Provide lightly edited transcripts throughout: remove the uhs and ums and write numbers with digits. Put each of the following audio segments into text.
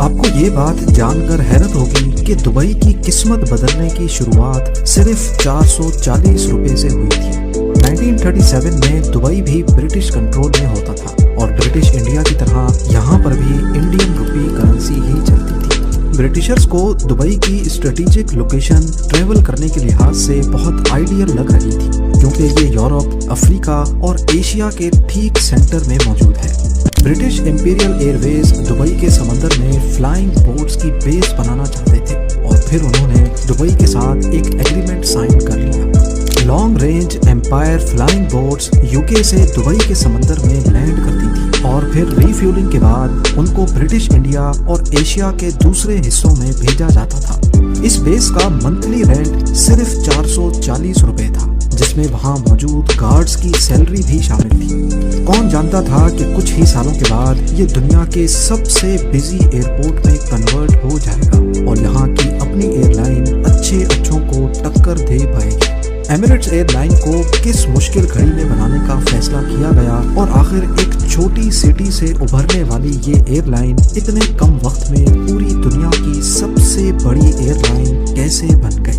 آپ کو یہ بات جان کر حیرت ہوگی کہ دبئی کی قسمت بدلنے کی شروعات صرف 440 روپے سے ہوئی تھی۔ 1937 میں دبئی بھی برٹش کنٹرول میں ہوتا تھا اور برٹش انڈیا کی طرح یہاں پر بھی انڈین روپی کرنسی ہی چلتی تھی۔ برٹشرز کو دبئی کی اسٹریٹجک لوکیشن ٹریول کرنے کے لحاظ سے بہت آئیڈیل لگ رہی تھی، کیونکہ یہ یورپ، افریقہ اور ایشیا کے ٹھیک سینٹر میں موجود ہے۔ برٹش امپیریل ایئر ویز دبئی کے سمندر میں فلائنگ بوٹس کی بیس بنانا چاہتے تھے اور پھر انہوں نے دبئی کے ساتھ ایک ایگریمنٹ سائن کر لیا۔ Long range empire flying boats UK سے دبئی کے سمندر میں لینڈ کرتی تھی اور پھر ری فیولنگ کے بعد ان کو برٹش انڈیا اور ایشیا کے دوسرے حصوں میں بھیجا جاتا تھا۔ اس بیس کا منتھلی رینٹ صرف 440 روپے تھا، جس میں وہاں موجود گارڈز کی سیلری بھی شامل تھی۔ کون جانتا تھا کہ کچھ ہی سالوں کے بعد یہ دنیا کے سب سے بزی ایئرپورٹ میں کنورٹ ہو جائے گا اور یہاں کی اپنی ایئر لائن اچھوں کو ٹکر دے پائے گی۔ ایمریٹس ایئر لائن کو کس مشکل گھڑی میں بنانے کا فیصلہ کیا گیا اور آخر ایک چھوٹی سٹی سے ابھرنے والی یہ ایئر لائن اتنے کم وقت میں پوری دنیا کی سب سے بڑی ایئر لائن کیسے بن گئی؟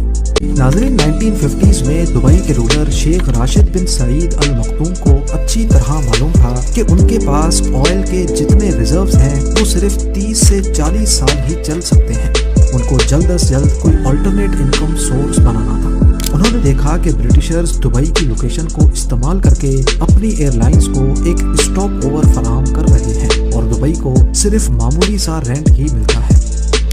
ناظرین، 1950s میں دبئی کے رولر شیخ راشد بن سعید ال مختوم کو اچھی طرح معلوم تھا کہ ان کے پاس آئل کے جتنے ریزروز ہیں وہ صرف 30 سے 40 سال ہی چل سکتے ہیں۔ ان کو جلد از جلد کوئی آلٹرنیٹ انکم سورس بنانا تھا۔ انہوں نے دیکھا کہ برٹشرز دبئی کی لوکیشن کو استعمال کر کے اپنی ایئر لائنز کو ایک اسٹاپ اوور فراہم کر رہے ہیں اور دبئی کو صرف معمولی سا رینٹ ہی ملتا ہے۔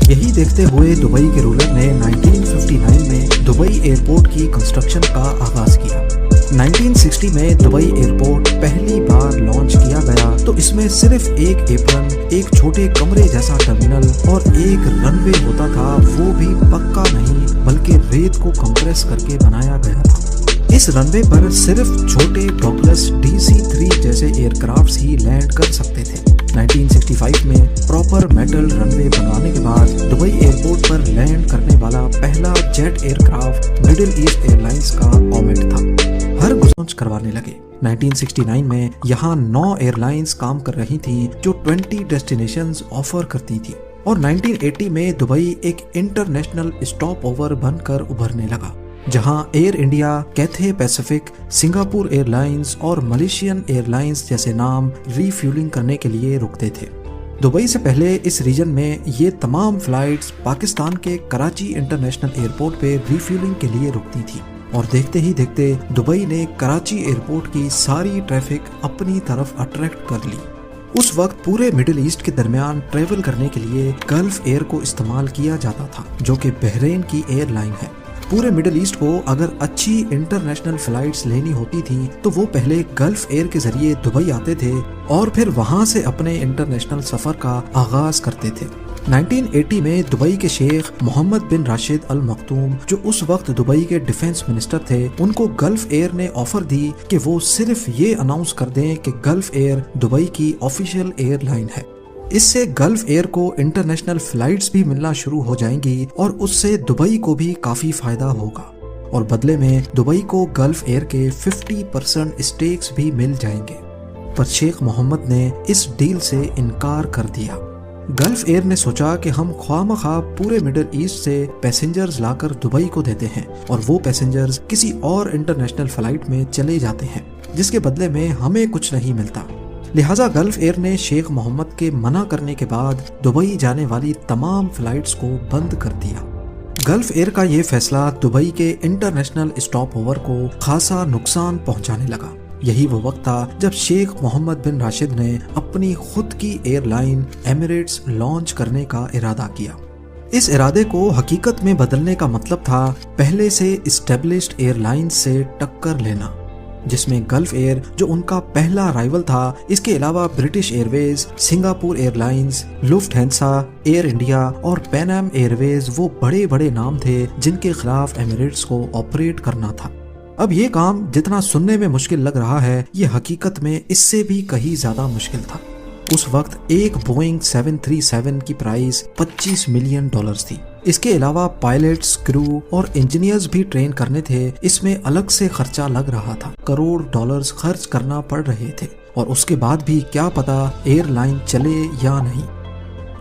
یہی دیکھتے ہوئے دبئی کے رولر نے 1959 میں دبئی ایئرپورٹ کی کنسٹرکشن کا آغاز کیا۔ 1960 میں دبئی ایئرپورٹ پہلی بار لانچ کیا گیا تو اس میں صرف ایک ایپرن، ایک چھوٹے کمرے جیسا ٹرمینل اور ایک رن وے ہوتا تھا، وہ بھی پکا نہیں بلکہ ریت کو کمپریس کر کے بنایا گیا تھا۔ اس رن وے پر صرف چھوٹے ڈوگلس DC-3 جیسے ایئر کرافٹس ہی لینڈ کر سکتے تھے۔ 1965 میں پراپر میٹل رن وے بنوانے کے بعد دبئی ایئرپورٹ پر لینڈ کرنے والا پہلا jet aircraft Middle East Airlines کا کومیٹ تھا۔ ہر گزونچ کروانے لگے۔ 1969 میں یہاں 9 ایئر لائنز کام کر رہی تھیں جو 20 ڈیسٹینیشنز آفر کرتی تھیں اور 1980 میں دبئی ایک انٹرنیشنل اسٹاپ اوور بن کر ابھرنے لگا، جہاں Air India, Cathay Pacific, Singapore Airlines اور ملیشین ایئر لائنز جیسے نام ری فیولنگ کرنے کے لیے رکتے تھے۔ دبئی سے پہلے اس ریجن میں یہ تمام فلائٹس پاکستان کے کراچی انٹرنیشنل ایئرپورٹ پہ ری فیولنگ کے لیے رکتی تھی اور دیکھتے ہی دیکھتے دبئی نے کراچی ایئرپورٹ کی ساری ٹریفک اپنی طرف اٹریکٹ کر لی۔ اس وقت پورے مڈل ایسٹ کے درمیان ٹریول کرنے کے لیے گلف ایئر کو استعمال کیا جاتا تھا، جو کہ بحرین کی ایئر لائن ہے۔ پورے مڈل ایسٹ کو اگر اچھی انٹرنیشنل فلائٹس لینی ہوتی تھیں تو وہ پہلے گلف ایئر کے ذریعے دبئی آتے تھے اور پھر وہاں سے اپنے انٹرنیشنل سفر کا آغاز کرتے تھے۔ 1980 میں دبئی کے شیخ محمد بن راشد ال مختوم، جو اس وقت دبئی کے ڈیفنس منسٹر تھے، ان کو گلف ایئر نے آفر دی کہ وہ صرف یہ اناؤنس کر دیں کہ گلف ایئر دبئی کی آفیشیل ایئر لائن ہے۔ اس سے گلف ایئر کو انٹرنیشنل فلائٹس بھی ملنا شروع ہو جائیں گی اور اس سے دبئی کو بھی کافی فائدہ ہوگا اور بدلے میں دبئی کو گلف ایئر کے 50% اسٹیکس بھی مل جائیں گے۔ پر شیخ محمد نے اس ڈیل سے انکار کر دیا۔ گلف ایئر نے سوچا کہ ہم خواہ مخواہ پورے مڈل ایسٹ سے پیسنجرز لا کر دبئی کو دیتے ہیں اور وہ پیسنجرز کسی اور انٹرنیشنل فلائٹ میں چلے جاتے ہیں، جس کے بدلے میں ہمیں کچھ نہیں ملتا۔ لہٰذا گلف ایئر نے شیخ محمد کے منع کرنے کے بعد دبئی جانے والی تمام فلائٹس کو بند کر دیا۔ گلف ایئر کا یہ فیصلہ دبئی کے انٹرنیشنل اسٹاپ اوور کو خاصا نقصان پہنچانے لگا۔ یہی وہ وقت تھا جب شیخ محمد بن راشد نے اپنی خود کی ایئر لائن ایمریٹس لانچ کرنے کا ارادہ کیا۔ اس ارادے کو حقیقت میں بدلنے کا مطلب تھا پہلے سے اسٹیبلشڈ ایئر لائن سے ٹکر لینا، جس میں گلف ایئر جو ان کا پہلا رائیول تھا، اس کے علاوہ British Airways, Singapore Airlines, Lufthansa, Air India اور پین ایم ایئر ویز وہ بڑے بڑے نام تھے جن کے خلاف ایمریٹس کو آپریٹ کرنا تھا۔ اب یہ کام جتنا سننے میں مشکل لگ رہا ہے، یہ حقیقت میں اس سے بھی کہیں زیادہ مشکل تھا۔ اس وقت ایک بوئنگ 737 کی پرائز $25 ملین تھی۔ اس کے علاوہ پائلٹس، کرو اور انجینئرز بھی ٹرین کرنے تھے۔ اس میں الگ سے خرچہ لگ رہا تھا، $1 خرچ کرنا پڑ رہے تھے اور اس کے بعد بھی کیا پتا ایئر لائن چلے یا نہیں۔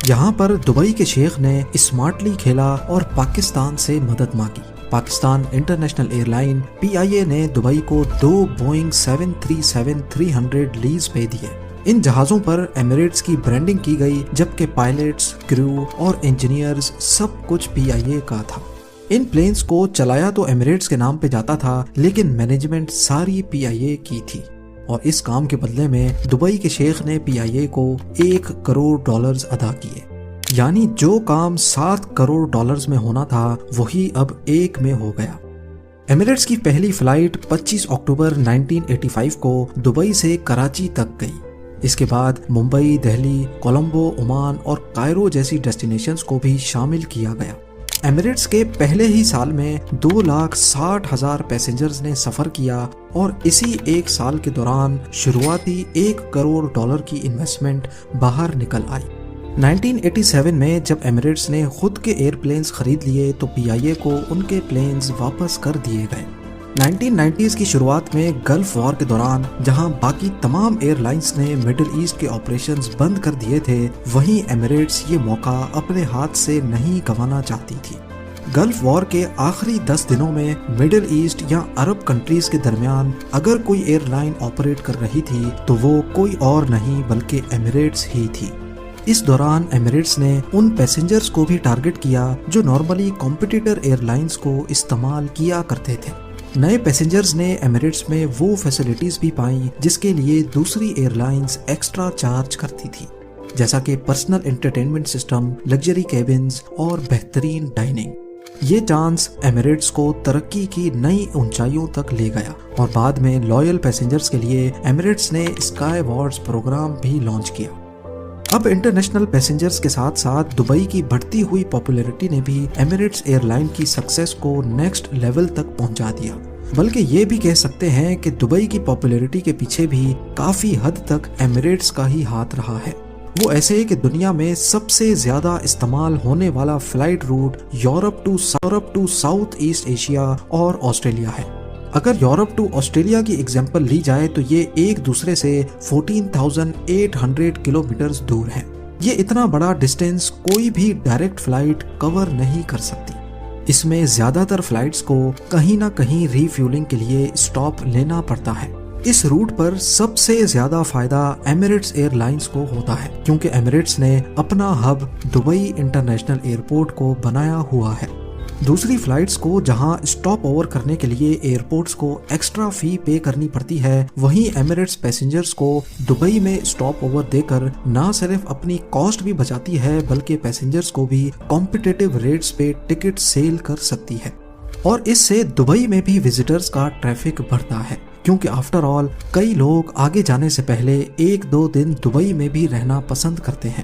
یہاں پر دبئی کے شیخ نے اسمارٹلی کھیلا اور پاکستان سے مدد مانگی۔ Pakistan international air line PIA نے دبئی کو 2 بوئنگ 737-300 لیز پہ دیے۔ ان جہازوں پر ایمریٹس کی برانڈنگ کی گئی، جبکہ پائلٹس، کرو اور انجینئرز سب کچھ PIA کا تھا۔ ان پلینز کو چلایا تو ایمریٹس کے نام پہ جاتا تھا، لیکن مینجمنٹ ساری PIA کی تھی، اور اس کام کے بدلے میں دبئی کے شیخ نے PIA کو $1 کروڑ ادا کیے۔ یعنی جو کام $7 کروڑ میں ہونا تھا وہی اب 1 میں ہو گیا۔ ایمریٹس کی پہلی فلائٹ 25 اکتوبر 1985 کو دبئی سے کراچی تک گئی۔ اس کے بعد ممبئی، دہلی، کولمبو، عمان اور کائرو جیسی ڈیسٹینیشنز کو بھی شامل کیا گیا۔ ایمریٹس کے پہلے ہی سال میں 2,60,000 پیسنجرز نے سفر کیا، اور اسی ایک سال کے دوران شروعاتی $1 کروڑ کی انویسٹمنٹ باہر نکل آئی۔ 1987 میں جب ایمریٹس نے خود کے ایئر پلینز خرید لیے تو PIA کو ان کے پلینز واپس کر دیے گئے۔ 1990s کی شروعات میں گلف وار کے دوران جہاں باقی تمام ایئر لائنز نے مڈل ایسٹ کے آپریشنز بند کر دیے تھے، وہیں ایمریٹس یہ موقع اپنے ہاتھ سے نہیں گنوانا چاہتی تھی۔ گلف وار کے آخری 10 دنوں میں مڈل ایسٹ یا عرب کنٹریز کے درمیان اگر کوئی ایئر لائن آپریٹ کر رہی تھی تو وہ کوئی اور نہیں بلکہ ایمریٹس ہی تھی۔ اس دوران ایمریٹس نے ان پیسنجرز کو بھی ٹارگٹ کیا جو نارملی کمپٹیٹر ایئر لائنز کو استعمال کیا کرتے تھے۔ نئے پیسنجرز نے ایمریٹس میں وہ فیسلٹیز بھی پائیں جس کے لیے دوسری ایئر لائنز ایکسٹرا چارج کرتی تھی، جیسا کہ personal entertainment system, luxury cabins اور بہترین ڈائننگ۔ یہ چانس ایمریٹس کو ترقی کی نئی اونچائیوں تک لے گیا، اور بعد میں لائل پیسنجرز کے لیے ایمریٹس نے اسکائی وارز پروگرام بھی لانچ کیا۔ اب انٹرنیشنل پیسنجرز کے ساتھ ساتھ دبئی کی بڑھتی ہوئی پاپولیرٹی نے بھی ایمریٹس ایئر لائن کی سکسیس کو نیکسٹ لیول تک پہنچا دیا۔ بلکہ یہ بھی کہہ سکتے ہیں کہ دبئی کی پاپولیرٹی کے پیچھے بھی کافی حد تک ایمریٹس کا ہی ہاتھ رہا ہے۔ وہ ایسے کہ دنیا میں سب سے زیادہ استعمال ہونے والا flight route Europe to South East Asia اور آسٹریلیا ہے۔ اگر یورپ ٹو آسٹریلیا کی ایگزامپل لی جائے تو یہ ایک دوسرے سے 14,800 کلومیٹرز دور ہے۔ یہ اتنا بڑا ڈسٹینس کوئی بھی ڈائریکٹ فلائٹ کور نہیں کر سکتی۔ اس میں زیادہ تر فلائٹس کو کہیں نہ کہیں ری فیولنگ کے لیے اسٹاپ لینا پڑتا ہے۔ اس روٹ پر سب سے زیادہ فائدہ ایمریٹس ایئر لائنز کو ہوتا ہے، کیونکہ ایمریٹس نے اپنا ہب دبئی انٹرنیشنل ایئرپورٹ کو بنایا ہوا ہے۔ دوسری فلائٹس کو جہاں اسٹاپ اوور کرنے کے لیے ایئرپورٹس کو ایکسٹرا فی پے کرنی پڑتی ہے، وہیں ایمریٹس پیسنجرز کو دبئی میں اسٹاپ اوور دے کر نہ صرف اپنی کاسٹ بھی بچاتی ہے بلکہ پیسنجرز کو بھی کمپٹیٹیو ریٹس پہ ٹکٹ سیل کر سکتی ہے، اور اس سے دبئی میں بھی وزٹرز کا ٹریفک بڑھتا ہے، کیونکہ آفٹر آل کئی لوگ آگے جانے سے پہلے 1-2 دن دبئی میں بھی رہنا پسند کرتے ہیں۔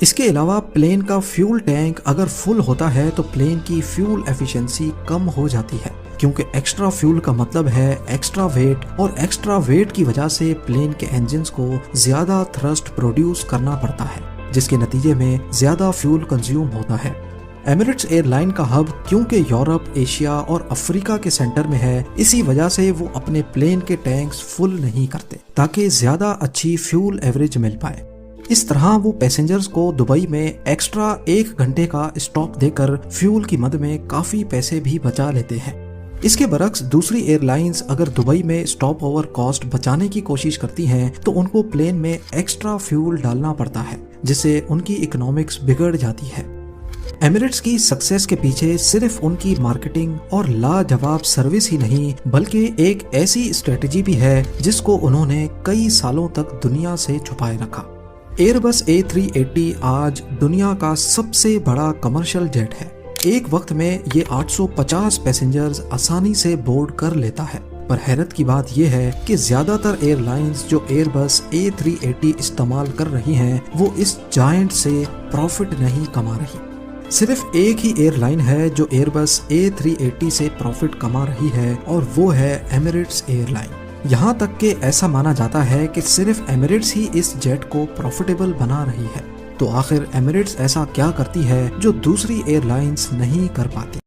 اس کے علاوہ پلین کا فیول ٹینک اگر فل ہوتا ہے تو پلین کی فیول ایفیشنسی کم ہو جاتی ہے، کیونکہ ایکسٹرا فیول کا مطلب ہے ایکسٹرا ویٹ، اور ایکسٹرا ویٹ کی وجہ سے پلین کے انجنز کو زیادہ تھرسٹ پروڈیوس کرنا پڑتا ہے، جس کے نتیجے میں زیادہ فیول کنزیوم ہوتا ہے۔ ایمریٹس ایئر لائن کا ہب کیونکہ یورپ، ایشیا اور افریقہ کے سینٹر میں ہے، اسی وجہ سے وہ اپنے پلین کے ٹینکس فل نہیں کرتے تاکہ زیادہ اچھی فیول ایوریج مل پائے۔ اس طرح وہ پیسنجرز کو دبئی میں ایکسٹرا 1 گھنٹے کا اسٹاپ دے کر فیول کی مد میں کافی پیسے بھی بچا لیتے ہیں۔ اس کے برعکس دوسری ایئر لائنز اگر دبئی میں اسٹاپ اوور کاسٹ بچانے کی کوشش کرتی ہیں تو ان کو پلین میں ایکسٹرا فیول ڈالنا پڑتا ہے، جس سے ان کی اکنامکس بگڑ جاتی ہے۔ ایمریٹس کی سکسیس کے پیچھے صرف ان کی مارکیٹنگ اور لاجواب سروس ہی نہیں بلکہ ایک ایسی اسٹریٹجی بھی ہے جس کو انہوں نے کئی سالوں تک دنیا سے چھپائے رکھا۔ ایئر بس A380 آج دنیا کا سب سے بڑا کمرشل جیٹ ہے۔ ایک وقت میں یہ 850 پیسنجرز آسانی سے بورڈ کر لیتا ہے، پر حیرت کی بات یہ ہے کہ زیادہ تر ایئر لائنز جو ایئر بس A380 استعمال کر رہی ہیں وہ اس جائنٹ سے پروفٹ نہیں کما رہی۔ صرف ایک ہی ایئر لائن ہے جو ایئر بس A380 سے پروفٹ کما رہی ہے، اور وہ ہے ایمریٹس ایئر لائن۔ یہاں تک کہ ایسا مانا جاتا ہے کہ صرف ایمریٹس ہی اس جیٹ کو پروفیٹیبل بنا رہی ہے۔ تو آخر ایمریٹس ایسا کیا کرتی ہے جو دوسری ایئر لائنز نہیں کر پاتی؟